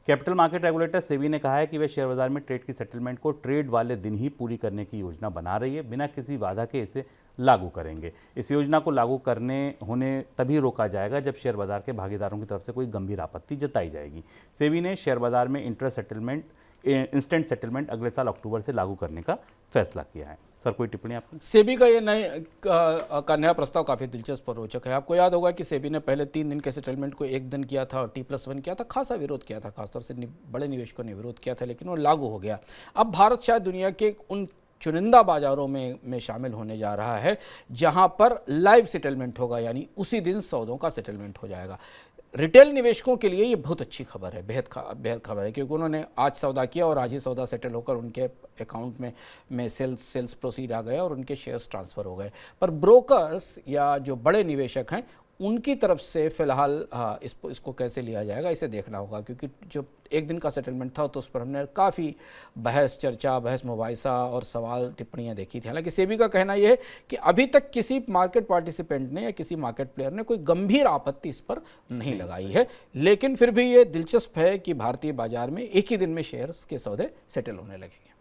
कैपिटल मार्केट रेगुलेटर सेबी ने कहा है कि वे शेयर बाजार में ट्रेड की सेटलमेंट को ट्रेड वाले दिन ही पूरी करने की योजना बना रही है, बिना किसी बाधा के इसे लागू करेंगे। इस योजना को लागू करने होने तभी रोका जाएगा जब शेयर बाजार के भागीदारों की तरफ से कोई गंभीर आपत्ति जताई जाएगी। सेबी ने शेयर बाजार में इंस्टेंट सेटलमेंट अगले साल अक्टूबर से लागू करने का फैसला किया है। सर, कोई टिप्पणी आपकी? सेबी का ये नया प्रस्ताव काफ़ी दिलचस्प और रोचक है। आपको याद होगा कि सेबी ने पहले 3 दिन के सेटलमेंट को 1 दिन किया था और T+1 किया था। खासा विरोध किया था, खासतौर से बड़े निवेशकों ने विरोध किया था, लेकिन वो लागू हो गया। अब भारत शायद दुनिया के उन चुनिंदा बाजारों में शामिल होने जा रहा है जहां पर लाइव सेटलमेंट होगा, यानी उसी दिन सौदों का सेटलमेंट हो जाएगा। रिटेल निवेशकों के लिए ये बहुत अच्छी खबर है, बेहद खबर है, क्योंकि उन्होंने आज सौदा किया और आज ही सौदा सेटल होकर उनके अकाउंट में सेल्स प्रोसीड आ गए और उनके शेयर्स ट्रांसफ़र हो गए। पर ब्रोकर्स या जो बड़े निवेशक हैं उनकी तरफ से फिलहाल इसको कैसे लिया जाएगा इसे देखना होगा, क्योंकि जो एक दिन का सेटलमेंट था तो उस पर हमने काफ़ी बहस चर्चा, बहस मुबाहिसा और सवाल टिप्पणियां देखी थी। हालांकि सेबी का कहना यह है कि अभी तक किसी मार्केट पार्टिसिपेंट ने या किसी मार्केट प्लेयर ने कोई गंभीर आपत्ति इस पर नहीं लगाई है, लेकिन फिर भी ये दिलचस्प है कि भारतीय बाजार में एक ही दिन में शेयर्स के सौदे सेटल होने लगेंगे।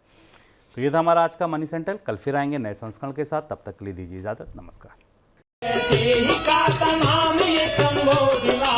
तो ये था हमारा आज का मनी सेंट्रल। कल फिर आएंगे नए संस्करण के साथ, तब तक के लिए दीजिए इजाजत। नमस्कार। ऐसे ही का नाम ये कंबोधिला